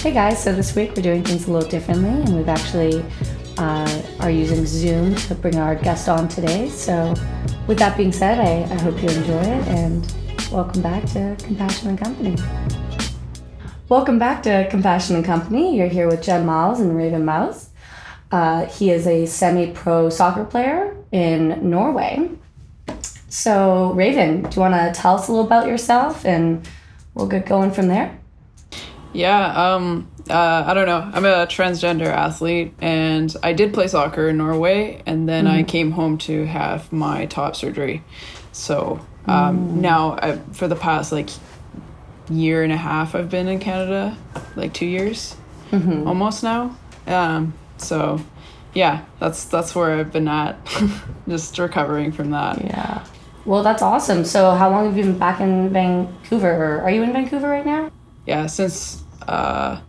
Hey guys, so this week we're doing things a little differently, and we've actually are using Zoom to bring our guest on today. So with that being said, I hope you enjoy it, and welcome back to Compassion and Company. Welcome back to Compassion and Company. You're here with Jen Miles and Raven Mouse. He is a semi-pro soccer player in Norway. So Raven, do you want to tell us a little about yourself, and we'll get going from there? Yeah, I don't know. I'm a transgender athlete, and I did play soccer in Norway, and then I came home to have my top surgery. So now, for the past year and a half, I've been in Canada, 2 years, almost now. So yeah, that's where I've been at, just recovering from that. Yeah. Well, that's awesome. So how long have you been back in Vancouver? Are you in Vancouver right now? Yeah, since 2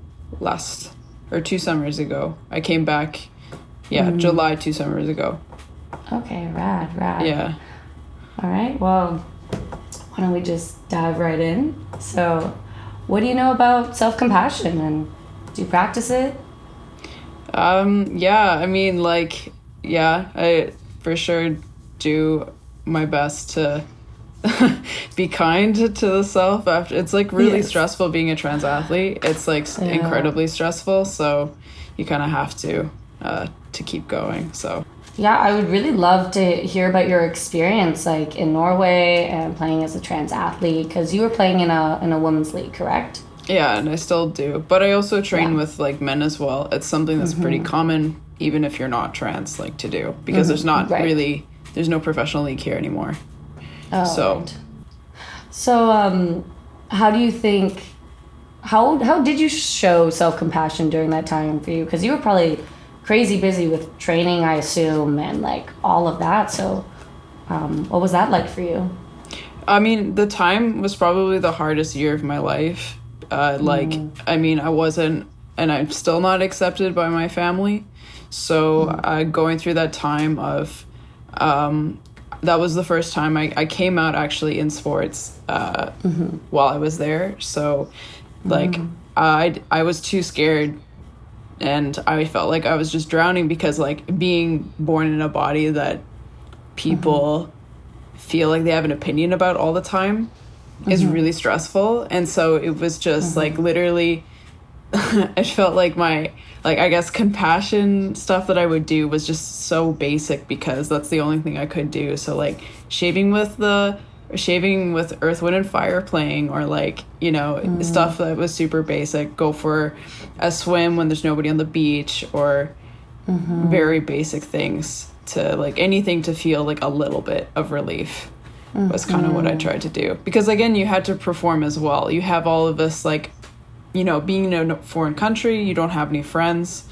summers ago. I came back, July 2 summers ago. Okay, rad. Yeah. All right, well, why don't we just dive right in? So, what do you know about self-compassion, and do you practice it? I for sure do my best to be kind to the self after. It's really stressful being a trans athlete. It's incredibly stressful, so you kind of have to keep going. So yeah, I would really love to hear about your experience in Norway and playing as a trans athlete, because you were playing in a women's league, correct? Yeah, and I still do, but I also train with men as well. It's something that's pretty common even if you're not trans to do, because there's not really, there's no professional league here anymore. Oh, so, right. So, how do you think? How did you show self-compassion during that time for you? Because you were probably crazy busy with training, I assume, and all of that. So, what was that like for you? I mean, the time was probably the hardest year of my life. I wasn't, and I'm still not accepted by my family. So, going through that time of, that was the first time I came out actually in sports while I was there. So I was too scared, and I felt like I was just drowning, because being born in a body that people feel like they have an opinion about all the time is really stressful. And so it was just literally I felt like my I guess compassion stuff that I would do was just so basic, because that's the only thing I could do. So shaving with Earth, Wind and Fire playing, or stuff that was super basic. Go for a swim when there's nobody on the beach, or very basic things to anything to feel a little bit of relief was kind of what I tried to do. Because again, you had to perform as well. You have all of this being in a foreign country, you don't have any friends,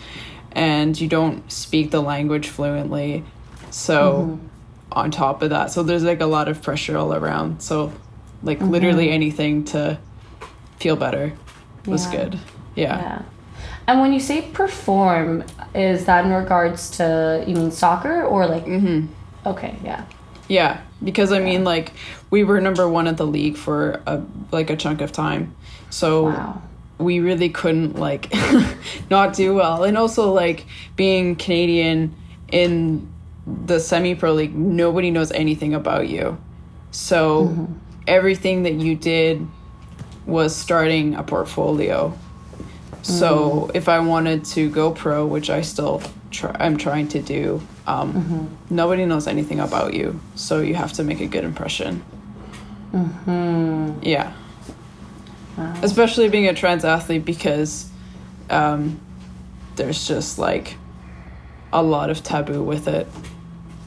and you don't speak the language fluently. So on top of that, so there's a lot of pressure all around. So literally anything to feel better was good. Yeah. And when you say perform, is that in regards to, you mean soccer or Okay, yeah. Yeah, because I mean we were number one at the league for a chunk of time. So wow. We really couldn't not do well. And also being Canadian in the semi-pro league, nobody knows anything about you. So everything that you did was starting a portfolio. So if I wanted to go pro, which I still I'm trying to do, nobody knows anything about you. So you have to make a good impression. Yeah. Wow. Especially being a trans athlete, because there's just a lot of taboo with it.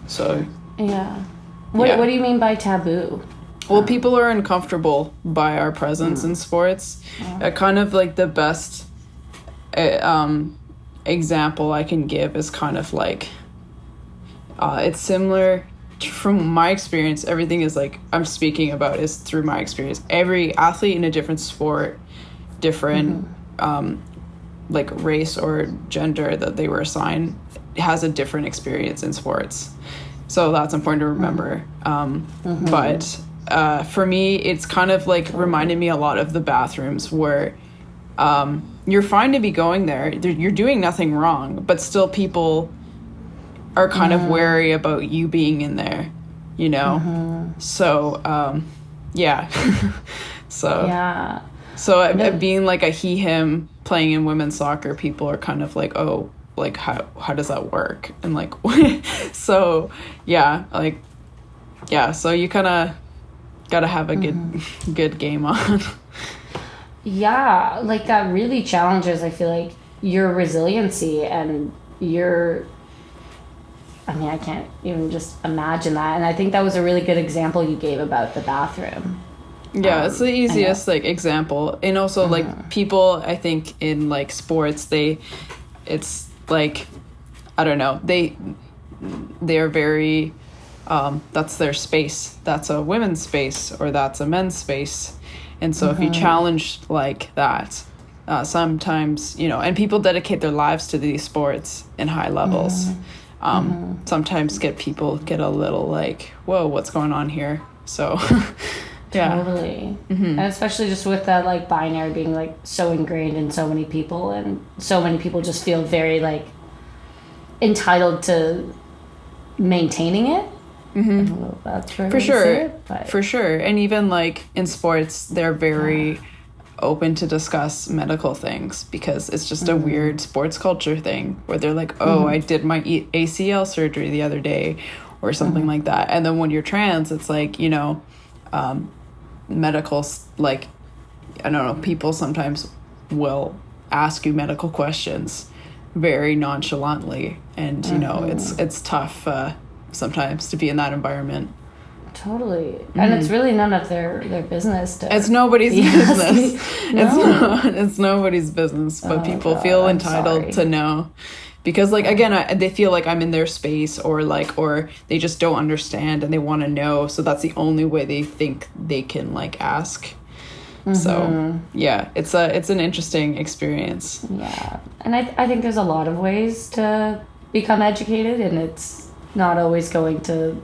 So yeah. What do you mean by taboo? Well, people are uncomfortable by our presence in sports. Kind of the best example I can give is kind of it's similar from my experience. Everything is I'm speaking about is through my experience. Every athlete in a different sport, different race or gender that they were assigned, has a different experience in sports. So that's important to remember. But for me, it's kind of reminded me a lot of the bathrooms where you're fine to be going there. You're doing nothing wrong, but still people are kind of wary about you being in there, you know? So, yeah. So, Yeah. so being like a he, him playing in women's soccer, people are kind of like, oh, like how does that work? And like, so yeah, like, yeah, so you kind of got to have a good game on. Yeah, like that really challenges, I feel like, your resiliency and your, I mean, I can't even just imagine that. And I think that was a really good example you gave about the bathroom. Yeah, it's the easiest like example. And also like people, I think in like sports, it's like, I don't know, they're very, that's their space. That's a women's space or that's a men's space. And so if you challenge like that, sometimes, you know, and people dedicate their lives to these sports in high levels, sometimes get a little like, whoa, what's going on here? So, yeah. Totally. And especially just with that like binary being like so ingrained in so many people, and so many people just feel very like entitled to maintaining it. I don't know if that's For sure. For sure. And even like in sports, they're very open to discuss medical things because it's just a weird sports culture thing where they're like, oh, I did my ACL surgery the other day or something like that. And then when you're trans, it's like, you know, medical, like, I don't know, people sometimes will ask you medical questions very nonchalantly. And, you know, it's tough sometimes to be in that environment. Totally. And it's really none of their business to... It's nobody's business. It's nobody's business, but people feel entitled to know. Because, like, again, they feel like I'm in their space or they just don't understand and they want to know. So that's the only way they think they can, like, ask. So, yeah, it's an interesting experience. Yeah. And I think there's a lot of ways to become educated, and it's not always going to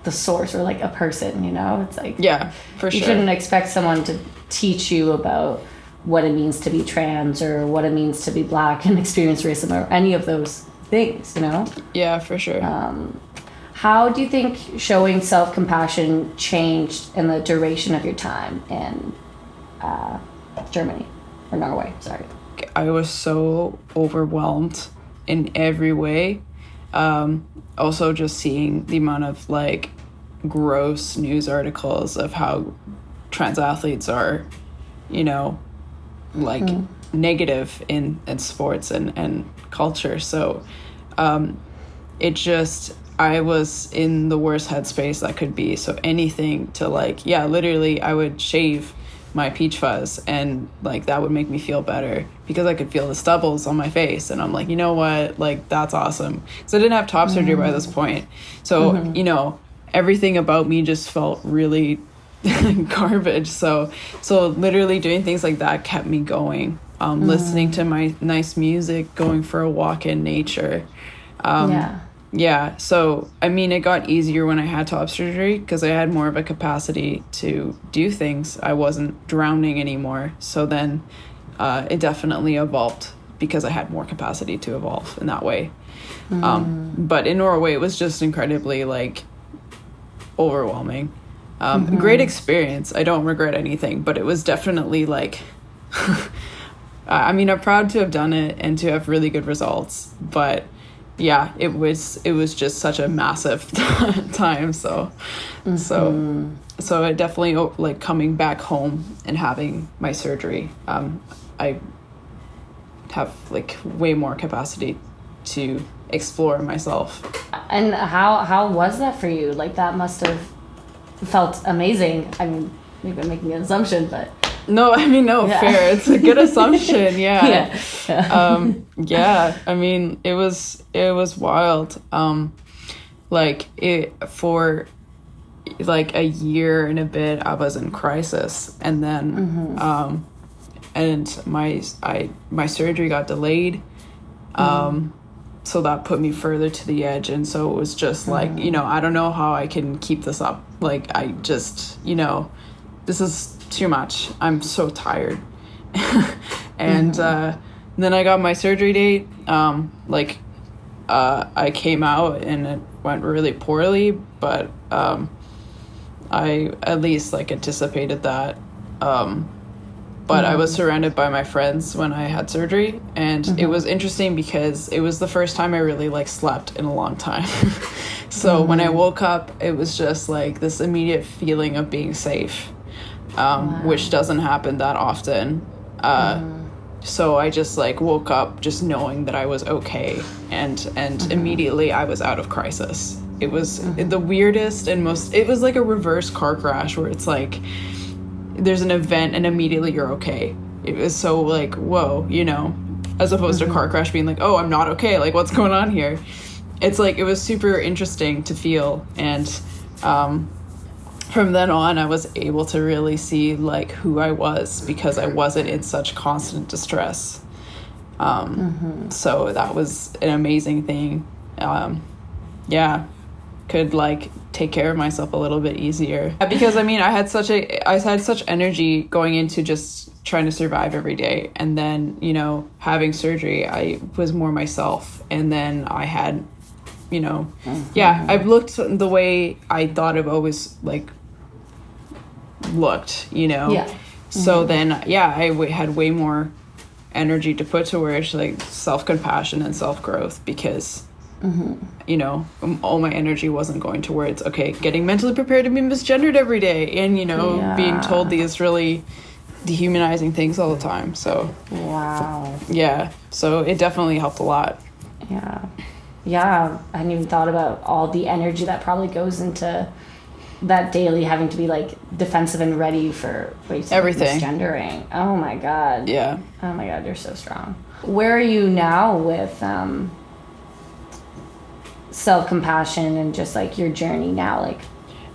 the source or like a person, you know? It's like, yeah, for sure. You shouldn't expect someone to teach you about what it means to be trans or what it means to be black and experience racism or any of those things, you know? Yeah, for sure. How do you think showing self-compassion changed in the duration of your time in Germany or Norway? Sorry. I was so overwhelmed in every way. Also just seeing the amount of like gross news articles of how trans athletes are, you know, like negative in sports and culture. So I was in the worst headspace I could be. So anything to like, yeah, literally I would shave my peach fuzz and like that would make me feel better because I could feel the stubbles on my face, and I'm like, you know what, like that's awesome, because I didn't have top surgery by this point. So you know, everything about me just felt really garbage. So literally doing things like that kept me going. Listening to my nice music, going for a walk in nature. Yeah, so, I mean, it got easier when I had top surgery because I had more of a capacity to do things. I wasn't drowning anymore. So then it definitely evolved because I had more capacity to evolve in that way. But in Norway, it was just incredibly, like, overwhelming. Great experience. I don't regret anything, but it was definitely, like... I mean, I'm proud to have done it and to have really good results, but... yeah, it was just such a massive time. So it definitely, like, coming back home and having my surgery, I have like way more capacity to explore myself. And how was that for you? Like, that must have felt amazing. I mean, maybe I'm making an assumption, but... No, I mean, no, fair. It's a good assumption. Yeah. Yeah. I mean, it was wild. Like for like a year and a bit, I was in crisis, and then, and my surgery got delayed. So that put me further to the edge. And so it was just like, you know, I don't know how I can keep this up. Like, I just, you know, this is too much. I'm so tired. And then I got my surgery date. I came out and it went really poorly, but I at least like anticipated that. But I was surrounded by my friends when I had surgery, and it was interesting because it was the first time I really like slept in a long time. So when I woke up, it was just like this immediate feeling of being safe, which doesn't happen that often. So I just like woke up just knowing that I was okay, and immediately I was out of crisis. It was the weirdest and it was like a reverse car crash where it's like there's an event and immediately you're okay. It was so like, whoa, you know, as opposed to a car crash being like, oh, I'm not okay. Like, what's going on here? It's like, it was super interesting to feel. And from then on, I was able to really see like who I was because I wasn't in such constant distress. So that was an amazing thing. Could like take care of myself a little bit easier because I mean I had such energy going into just trying to survive every day, and then, you know, having surgery I was more myself, and then I had, you know, I've looked the way I thought I've always like looked, you know. So then I had way more energy to put towards like self-compassion and self-growth because you know, all my energy wasn't going towards, okay, getting mentally prepared to be misgendered every day and, you know, being told these really dehumanizing things all the time. So, so it definitely helped a lot. I hadn't even thought about all the energy that probably goes into that daily having to be like defensive and ready for everything. Misgendering. Oh my God. Yeah. Oh my God, you're so strong. Where are you now with self-compassion and just like your journey now? Like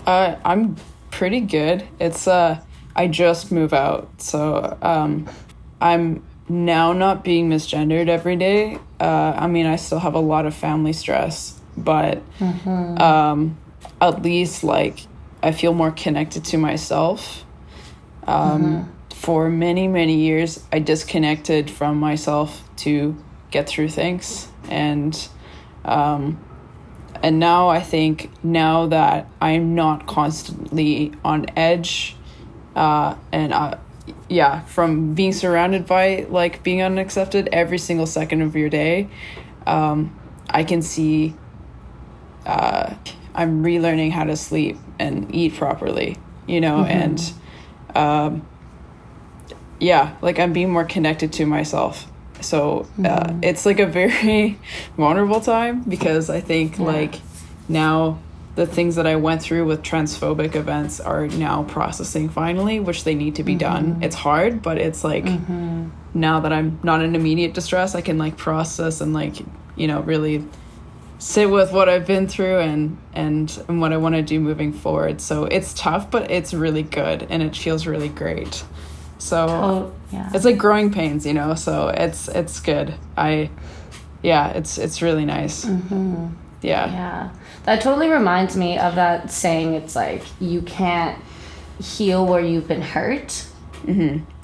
I'm pretty good. It's I just moved out, so I'm now not being misgendered every day. I mean, I still have a lot of family stress, but at least like I feel more connected to myself. For many years I disconnected from myself to get through things, and now I think now that I'm not constantly on edge, from being surrounded by like being unaccepted every single second of your day, I can see I'm relearning how to sleep and eat properly, you know, and like I'm being more connected to myself. So it's like a very vulnerable time because I think like now the things that I went through with transphobic events are now processing finally, which they need to be done. It's hard, but it's like now that I'm not in immediate distress, I can like process and like, you know, really sit with what I've been through and what I want to do moving forward. So it's tough, but it's really good and it feels really great. So it's like growing pains, you know, so it's good. It's really nice. That totally reminds me of that saying. It's like you can't heal where you've been hurt.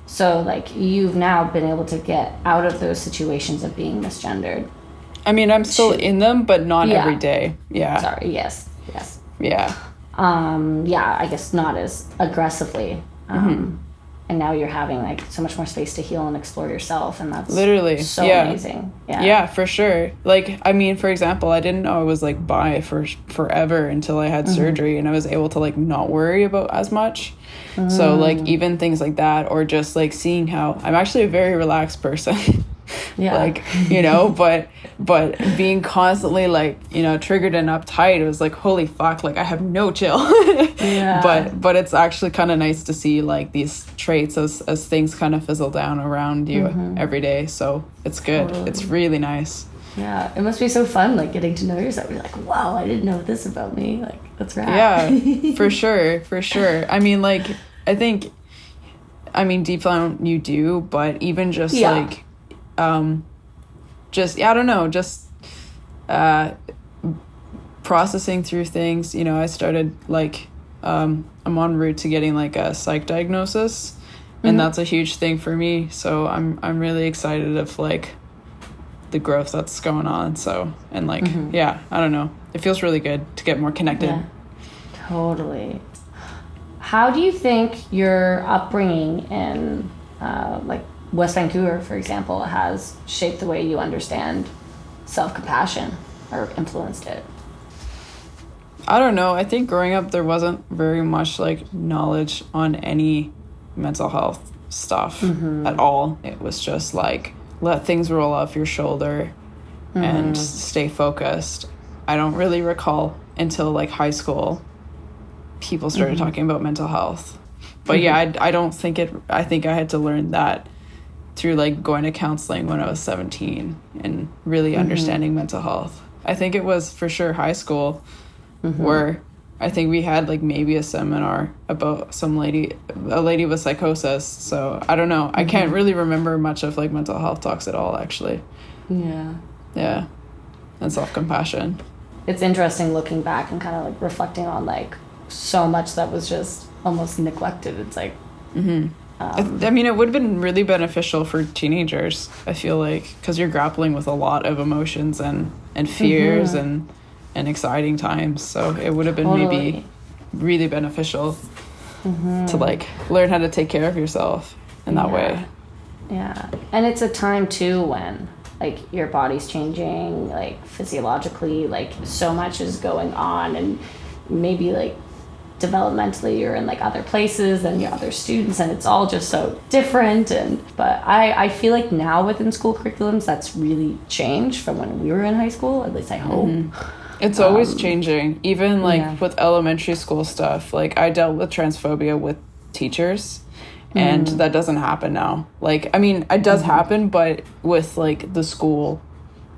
So like you've now been able to get out of those situations of being misgendered. I mean, I'm still in them, but not every day. Sorry. Yes. I guess not as aggressively. And now you're having like so much more space to heal and explore yourself, and that's literally so amazing. Yeah, for sure. Like, I mean, for example, I didn't know I was like bi for forever until I had surgery, and I was able to like not worry about as much. So like even things like that, or just like seeing how I'm actually a very relaxed person. Like, you know, but being constantly like, you know, triggered and uptight, it was like, holy fuck, like I have no chill. But it's actually kind of nice to see like these traits as things kind of fizzle down around you every day. So it's good. Totally. It's really nice. Yeah, it must be so fun, like getting to know yourself. You're like, wow, I didn't know this about me. Like, that's rad. Yeah, for sure. I mean, like, I think, deep down you do, but even just like, I don't know, just processing through things. You know, I started like I'm en route to getting like a psych diagnosis, and that's a huge thing for me. So I'm really excited of like the growth that's going on. So, and like, yeah, I don't know. It feels really good to get more connected. Yeah, totally. How do you think your upbringing in like West Vancouver, for example, has shaped the way you understand self-compassion or influenced it? I don't know. I think growing up there wasn't very much like knowledge on any mental health stuff at all. It was just like let things roll off your shoulder and stay focused. I don't really recall until like high school people started talking about mental health. But yeah, I don't think I think I had to learn that through like going to counseling when I was 17 and really understanding mental health. I think it was for sure high school where I think we had like maybe a seminar about a lady with psychosis. So I don't know. I can't really remember much of like mental health talks at all, actually. Yeah. Yeah. And self-compassion. It's interesting looking back and kind of like reflecting on like so much that was just almost neglected. It's like, I mean, it would have been really beneficial for teenagers, I feel like, because you're grappling with a lot of emotions and fears and exciting times. So it would have been maybe really beneficial to like learn how to take care of yourself in that way. Yeah. And it's a time too when like your body's changing, like physiologically, like so much is going on, and maybe like developmentally you're in like other places than your other students, and it's all just so different. But I feel like now within school curriculums that's really changed from when we were in high school, at least I hope. It's always changing, even like with elementary school stuff. Like I dealt with transphobia with teachers, and that doesn't happen now. Like, I mean, it does happen, but with like the school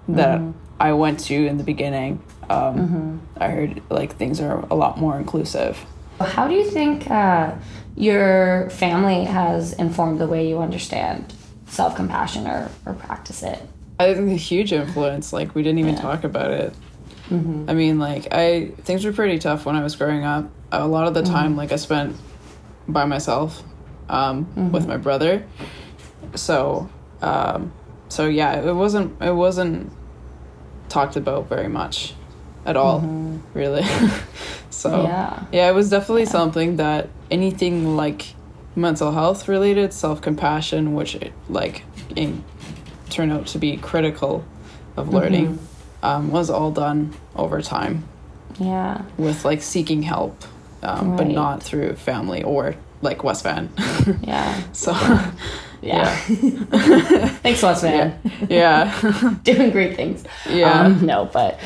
that I went to in the beginning, I heard like things are a lot more inclusive. How do you think your family has informed the way you understand self-compassion or practice it? I think a huge influence. Like we didn't even talk about it. I mean, like things were pretty tough when I was growing up. A lot of the time, like I spent by myself with my brother. So yeah, it wasn't talked about very much at all, really. So yeah, it was definitely something that anything like mental health related, self-compassion, which turned out to be critical of learning, was all done over time. Yeah. With like seeking help, but not through family or like West Van. Yeah. So yeah. Thanks, West Van. Yeah. Doing great things. Yeah. No, but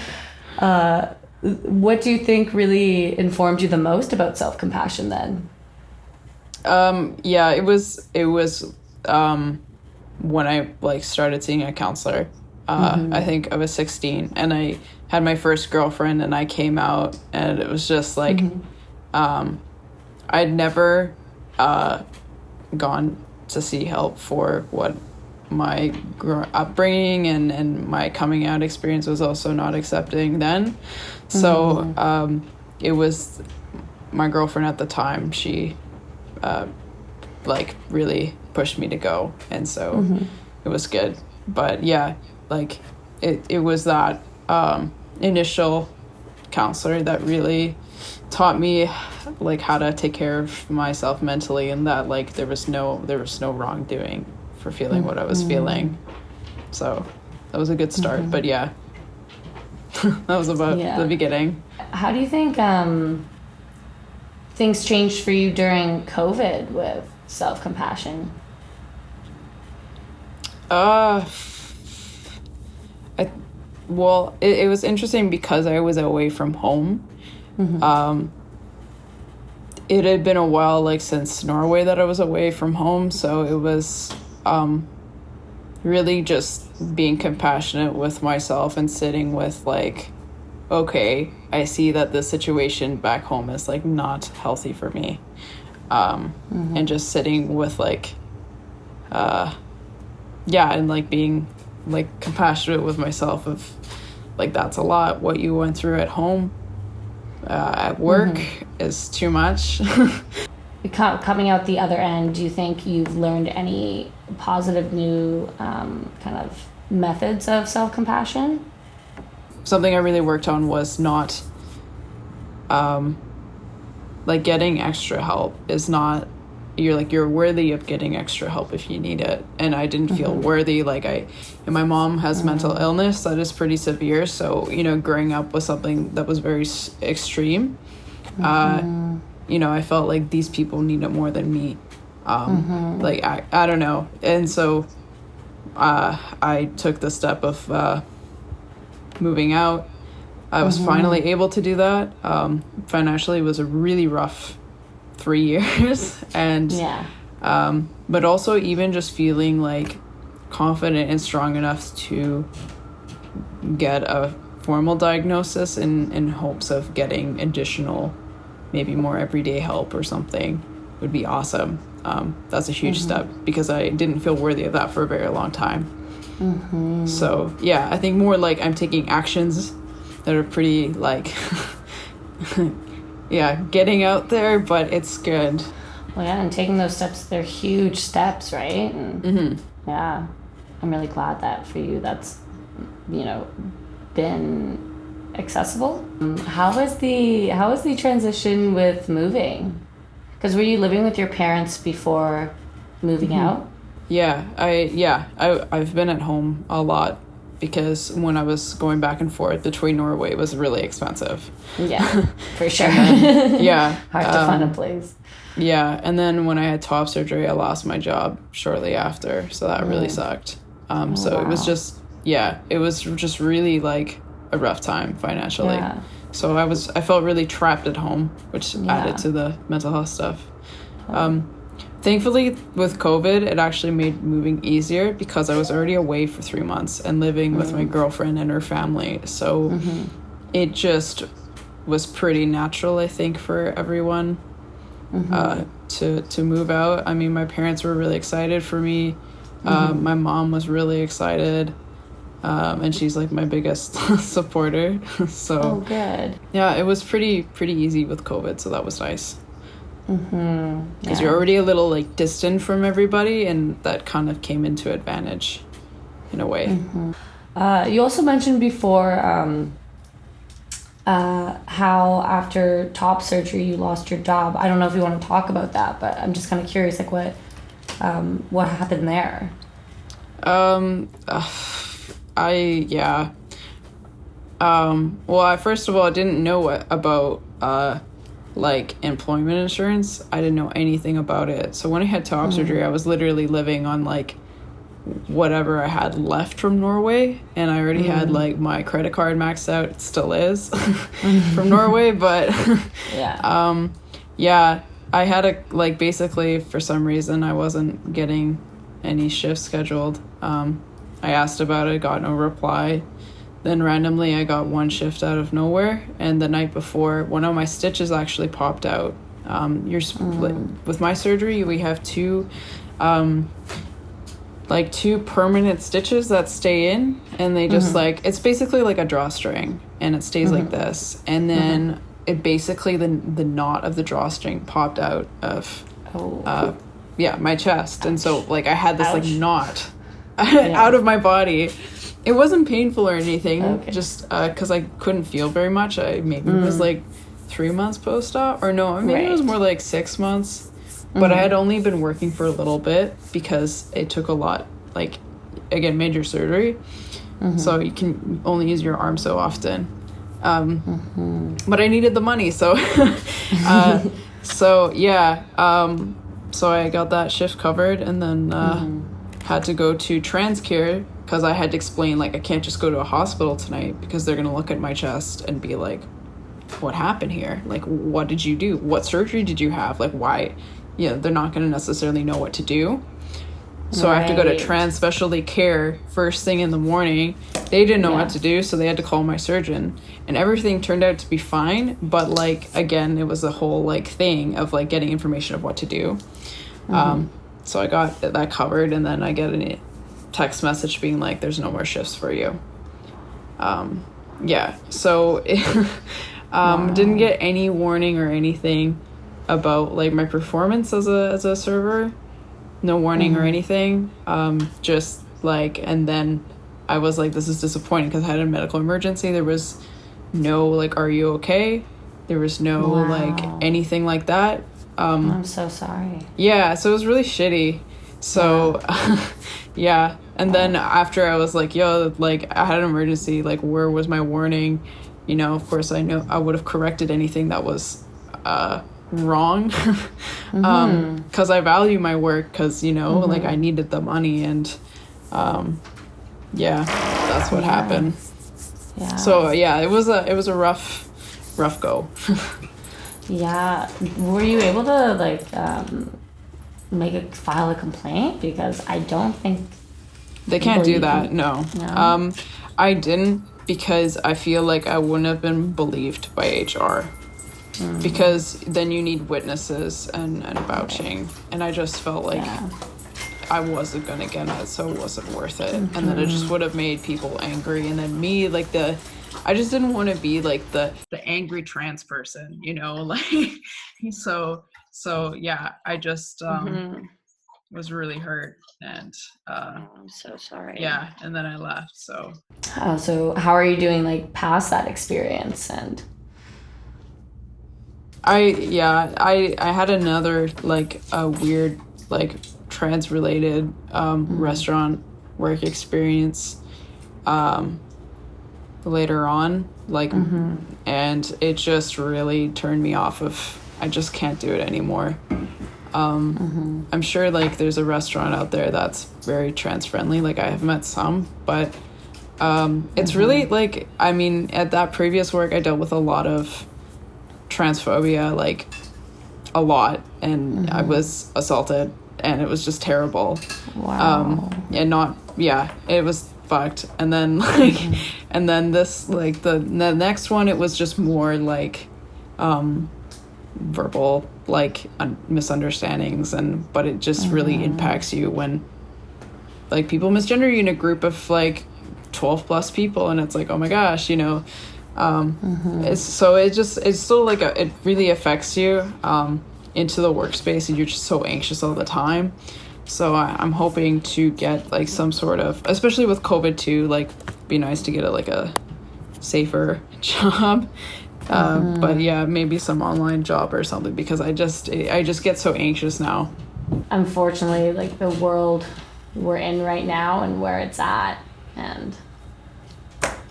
what do you think really informed you the most about self-compassion then? Yeah, it was when I like started seeing a counselor. I think I was 16 and I had my first girlfriend and I came out, and it was just like I'd never gone to see help for what my upbringing and my coming out experience was also not accepting then. So it was my girlfriend at the time. She like really pushed me to go, and so it was good. But yeah, like it was that initial counselor that really taught me like how to take care of myself mentally, and that like there was no wrongdoing for feeling what I was feeling. So that was a good start. But yeah, that was about the beginning. How do you think things changed for you during COVID with self-compassion? Well, it was interesting because I was away from home. It had been a while, like since Norway, that I was away from home, so it was really just being compassionate with myself and sitting with like, okay, I see that the situation back home is like not healthy for me, and just sitting with like and like being like compassionate with myself of like, that's a lot. What you went through at home, at work is too much. coming out the other end, do you think you've learned any positive new kind of methods of self-compassion? Something I really worked on was not, like, getting extra help is not, you're worthy of getting extra help if you need it. And I didn't feel worthy. Like, and my mom has mental illness that is pretty severe. So, growing up with something that was very extreme, I felt like these people need it more than me. Like, I don't know. And so I took the step of moving out. I was finally able to do that. Financially, it was a really rough 3 years. And but also even just feeling like confident and strong enough to get a formal diagnosis in hopes of getting additional, maybe more everyday help or something would be awesome. That's a huge step because I didn't feel worthy of that for a very long time. So yeah, I think more like I'm taking actions that are pretty like getting out there, but it's good. Well, yeah, and taking those steps, they're huge steps, right? And yeah, I'm really glad that for you that's been accessible. How was the transition with moving? Because were you living with your parents before moving out? Yeah, I've been at home a lot because when I was going back and forth between Norway, it was really expensive. Yeah, for sure. Hard to find a place. Yeah, and then when I had top surgery, I lost my job shortly after, so that really sucked. It was just really like a rough time financially. Yeah. So I felt really trapped at home, which added to the mental health stuff. Thankfully, with COVID, it actually made moving easier because I was already away for 3 months and living with my girlfriend and her family. So it just was pretty natural, I think, for everyone to move out. I mean, my parents were really excited for me. My mom was really excited. And she's like my biggest supporter. So good. Yeah, it was pretty easy with COVID, so that was nice. Because you're already a little like distant from everybody, and that kind of came into advantage in a way. You also mentioned before how after top surgery you lost your job. I don't know if you want to talk about that, but I'm just kind of curious, like what happened there? Well, first of all, I didn't know about like employment insurance. I didn't know anything about it. So when I had top surgery, I was literally living on like whatever I had left from Norway, and I already had like my credit card maxed out. It still is from Norway, but I had basically for some reason I wasn't getting any shifts scheduled. I asked about it, got no reply. Then randomly I got one shift out of nowhere, and the night before, one of my stitches actually popped out. With my surgery, we have two permanent stitches that stay in, and they just it's basically like a drawstring, and it stays like this. And then it basically the knot of the drawstring popped out of my chest, and so like I had this like knot out of my body. It wasn't painful or anything, just because I couldn't feel very much. It was like 3 months post-op, or no, maybe it was more like 6 months. But I had only been working for a little bit because it took a lot, like, again, major surgery. So you can only use your arm so often. But I needed the money, so so I got that shift covered, and then had to go to TransCare because I had to explain, like, I can't just go to a hospital tonight because they're going to look at my chest and be like, what happened here? Like, what did you do? What surgery did you have? Like, why? They're not going to necessarily know what to do. So I have to go to trans specialty care first thing in the morning. They didn't know what to do, so they had to call my surgeon. And everything turned out to be fine, but, like, again, it was a whole, like, thing of, like, getting information of what to do. So I got that covered, and then I get a text message being like, there's no more shifts for you. So didn't get any warning or anything. about like my performance as a server. No warning or anything. Just like, and then I was like, this is disappointing because I had a medical emergency. There was no like, are you okay? There was no like anything like that. I'm so sorry. Yeah, so it was really shitty. So yeah. And then after I was like, yo, like I had an emergency, like where was my warning? You know, of course I know I would have corrected anything that was wrong. Because I value my work, because you know, like I needed the money, and yeah, that's what happened. Yeah. So yeah, it was a rough go. Yeah. Were you able to like file a complaint? Because I don't think They can't do that. No. I didn't, because I feel like I wouldn't have been believed by HR. Because then you need witnesses and vouching, and I just felt like I wasn't gonna get it, so it wasn't worth it. And then it just would have made people angry, and then me, like I just didn't want to be like the angry trans person, you know, like so yeah, I just was really hurt, and I'm so sorry. yeah, and then I left. So so how are you doing like past that experience? And I had another like a weird like trans related restaurant work experience later on, like and it just really turned me off of, I just can't do it anymore. I'm sure like there's a restaurant out there that's very trans friendly, like I have met some, but it's really like, I mean, at that previous work I dealt with a lot of transphobia, like a lot, and I was assaulted, and it was just terrible. And not, yeah, it was fucked. And then like and then this like the next one, it was just more like verbal like misunderstandings, and but it just really impacts you when like people misgender you in a group of like 12 plus people, and it's like, oh my gosh, you know. It's still like it really affects you into the workspace, and you're just so anxious all the time. So I'm hoping to get like some sort of, especially with COVID too, like be nice to get a safer job. But yeah, maybe some online job or something, because I just get so anxious now. Unfortunately, like the world we're in right now and where it's at,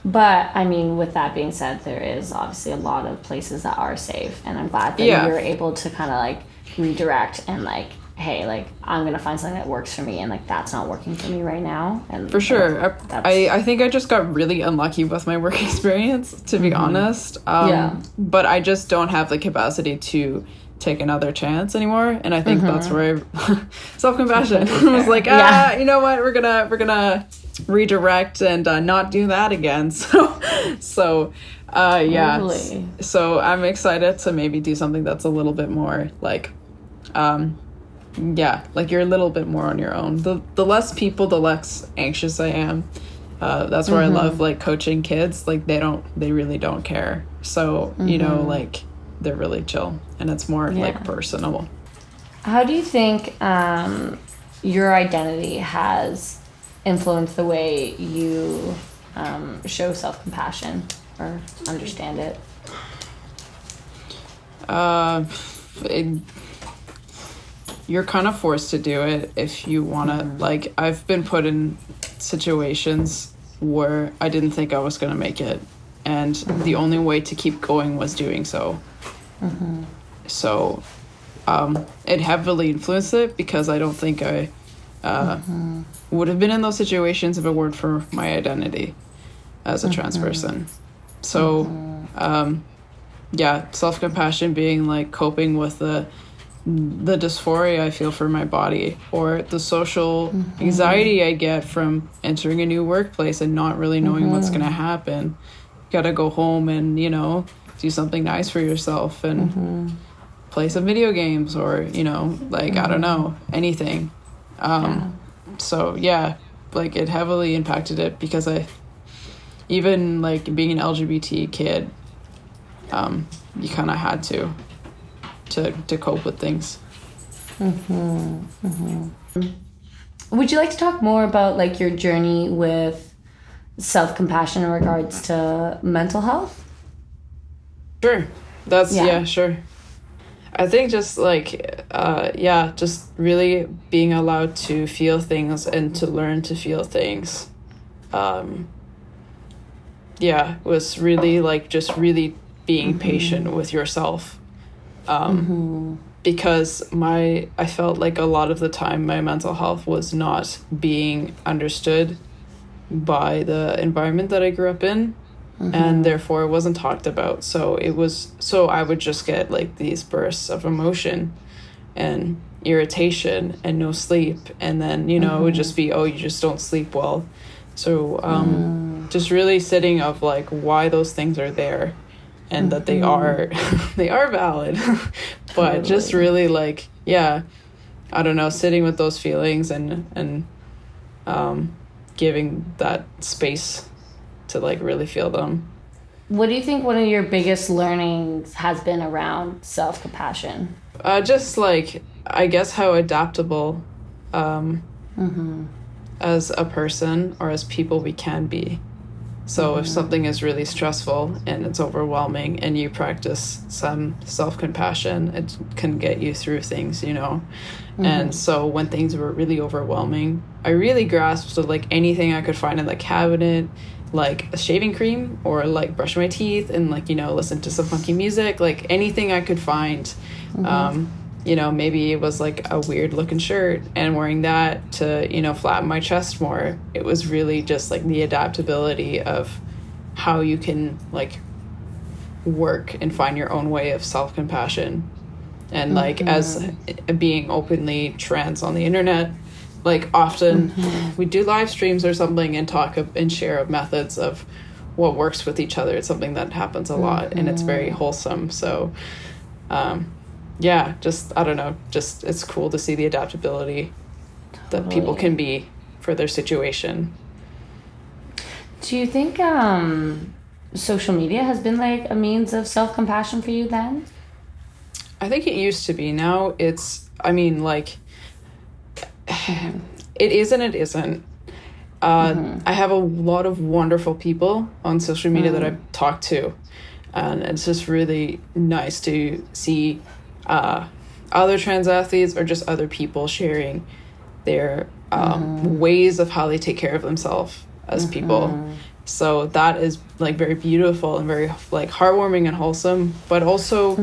but I mean, with that being said, there is obviously a lot of places that are safe, and I'm glad that you're able to kind of like redirect and like, hey, like I'm gonna find something that works for me, and like that's not working for me right now. And for sure, I think I just got really unlucky with my work experience, to be honest. But I just don't have the capacity to take another chance anymore, and I think that's where self-compassion was like, you know what, we're gonna redirect and not do that again. So yeah, totally. So I'm excited to maybe do something that's a little bit more like like you're a little bit more on your own. The less people, the less anxious I am. That's where I love like coaching kids. Like they really don't care, so you know, like they're really chill, and it's more like personal. How do you think your identity has influenced the way you show self-compassion or understand it? You're kind of forced to do it if you want to. Like, I've been put in situations where I didn't think I was going to make it, and the only way to keep going was doing so. So it heavily influenced it, because I don't think I would have been in those situations if it weren't for my identity as a trans person. So self-compassion being like coping with the dysphoria I feel for my body, or the social anxiety I get from entering a new workplace and not really knowing what's going to happen. You gotta go home and, you know, do something nice for yourself and play some video games, or, you know, like I don't know, anything. So yeah, like it heavily impacted it, because I even like being an LGBT kid, you kind of had to. to cope with things. Would you like to talk more about like your journey with self-compassion in regards to mental health? Sure. Yeah, sure. I think just like, just really being allowed to feel things and to learn to feel things. Was really like just really being patient with yourself. Because I felt like a lot of the time my mental health was not being understood by the environment that I grew up in. And therefore it wasn't talked about. So I would just get like these bursts of emotion and irritation and no sleep. And then, it would just be, oh, you just don't sleep well. So just really sitting of like why those things are there and that they are valid. But just really like, I don't know, sitting with those feelings and giving that space to like really feel them. What do you think one of your biggest learnings has been around self-compassion? Just like, I guess how adaptable as a person or as people we can be. So if something is really stressful and it's overwhelming and you practice some self-compassion, it can get you through things, And so when things were really overwhelming, I really grasped like anything I could find in the cabinet, like a shaving cream or like brush my teeth and like, listen to some funky music, like anything I could find. Maybe it was like a weird looking shirt and wearing that to, flatten my chest more. It was really just like the adaptability of how you can like work and find your own way of self-compassion. And like as being openly trans on the internet, like often we do live streams or something and talk and share methods of what works with each other. It's something that happens a lot and it's very wholesome. So, just, I don't know, just it's cool to see the adaptability that people can be for their situation. Do you think social media has been like a means of self-compassion for you then? I think it used to be. Now it's, it is and it isn't. I have a lot of wonderful people on social media that I've talked to. And it's just really nice to see other trans athletes or just other people sharing their ways of how they take care of themselves as people. So that is like very beautiful and very like heartwarming and wholesome, but also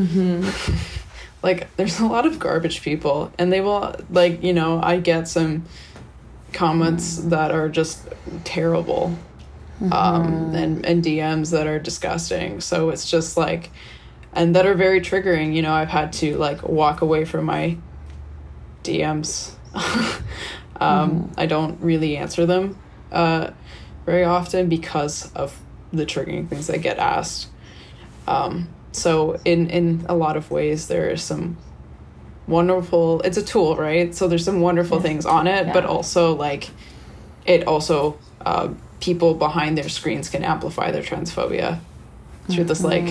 like there's a lot of garbage people and they will like, I get some comments that are just terrible and DMs that are disgusting. So it's just like, and that are very triggering. I've had to like walk away from my DMs. I don't really answer them very often because of the triggering things that get asked. So in a lot of ways, there is some wonderful, it's a tool, right? So there's some wonderful things on it, but also like it also, people behind their screens can amplify their transphobia through this like,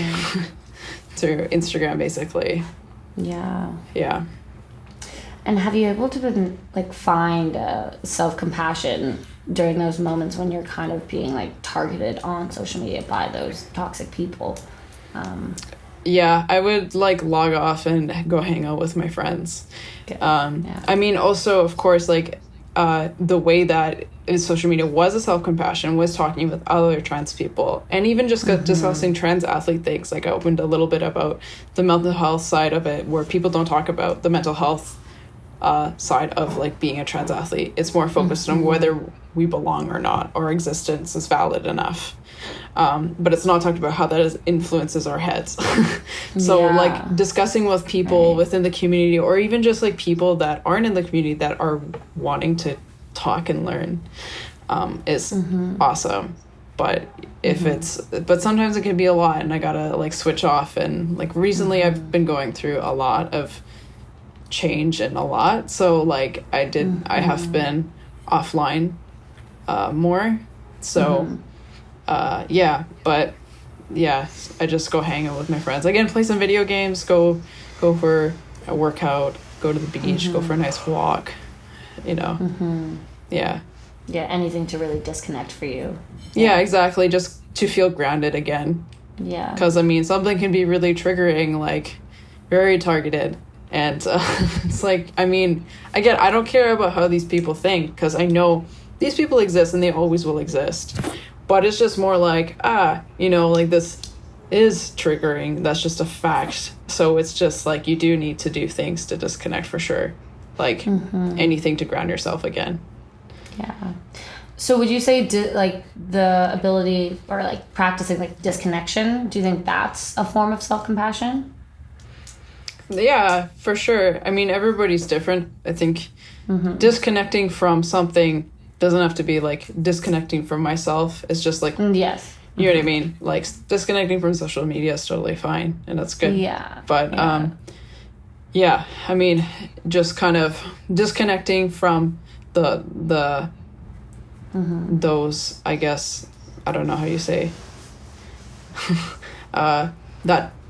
through Instagram basically. Yeah. And have you able to like find self-compassion during those moments when you're kind of being like targeted on social media by those toxic people? I would like log off and go hang out with my friends. I mean, also, of course, like the way that social media was a self-compassion was talking with other trans people and even just discussing trans athlete things. Like I opened a little bit about the mental health side of it where people don't talk about the mental health side of like being a trans athlete. It's more focused on whether we belong or not, or existence is valid enough. But it's not talked about how that influences our heads. So like discussing with people within the community or even just like people that aren't in the community that are wanting to talk and learn is awesome. But but sometimes it can be a lot and I gotta like switch off. And like recently I've been going through a lot of change and a lot. So like I have been offline more. So I just go hang out with my friends. Again, play some video games, go go for a workout, go to the beach, go for a nice walk, you know. Yeah. Yeah, anything to really disconnect for you. Yeah, exactly. Just to feel grounded again. Yeah. Because, I mean, something can be really triggering, like, very targeted. And it's like, I mean, I don't care about how these people think, because I know these people exist and they always will exist. But it's just more like, you know, like, this is triggering. That's just a fact. So it's just like, you do need to do things to disconnect for sure. Like, anything to ground yourself again. Yeah. So would you say like the ability or like practicing like disconnection, do you think that's a form of self-compassion? Yeah, for sure. I mean, everybody's different. I think disconnecting from something doesn't have to be like disconnecting from myself. It's just like, yes. You know what I mean? Like, disconnecting from social media is totally fine, and that's good. Yeah. But yeah, I mean, just kind of disconnecting from the those, I guess, I don't know how you say, that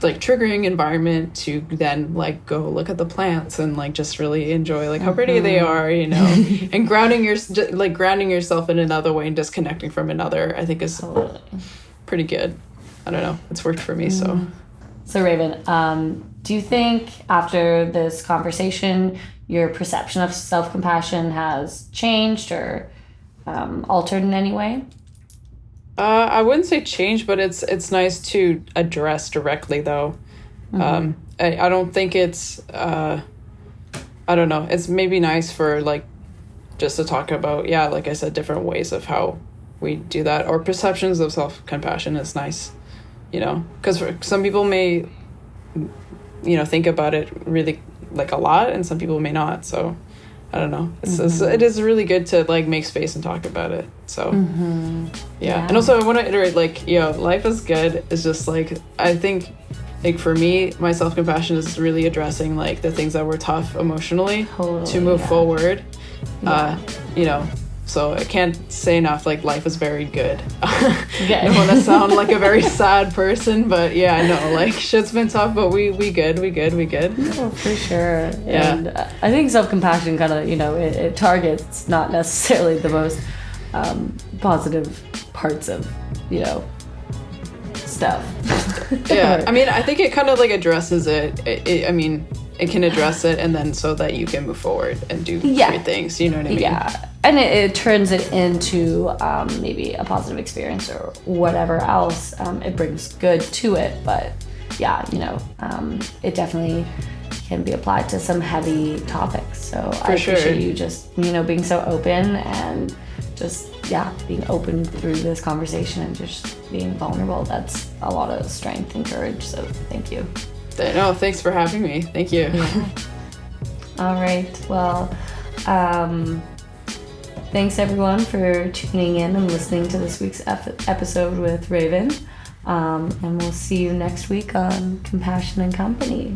like triggering environment, to then like go look at the plants and like just really enjoy like how pretty they are, you know, and grounding yourself in another way and disconnecting from another, I think is pretty good. I don't know, it's worked for me. So Raven, do you think after this conversation your perception of self-compassion has changed or altered in any way? I wouldn't say change, but it's nice to address directly, though. I don't think it's I don't know, it's maybe nice for like just to talk about, like I said, different ways of how we do that, or perceptions of self-compassion is nice, you know, because some people may, you know, think about it really like a lot, and some people may not. So I don't know. It is really good to like make space and talk about it. So yeah. And also I want to iterate, like, life is good. It's just like, I think like for me, my self-compassion is really addressing like the things that were tough emotionally to move forward. You know, so I can't say enough, like, life is very good. I don't want to sound like a very sad person, but yeah, I know, like, shit's been tough, but we good. Oh, for sure. Yeah. And I think self-compassion kind of, it targets not necessarily the most positive parts of, stuff. Yeah, I mean, I think it kind of like addresses it. I mean, it can address it, and then so that you can move forward and do great things, you know what I mean? Yeah, and it turns it into maybe a positive experience or whatever else. It brings good to it, but yeah, it definitely can be applied to some heavy topics. So I appreciate you just, being so open and just, being open through this conversation and just being vulnerable. That's a lot of strength and courage, so thank you. No, thanks for having me. Thank you. Yeah. All right. Well, thanks everyone for tuning in and listening to this week's episode with Raven. And we'll see you next week on Compassion and Company.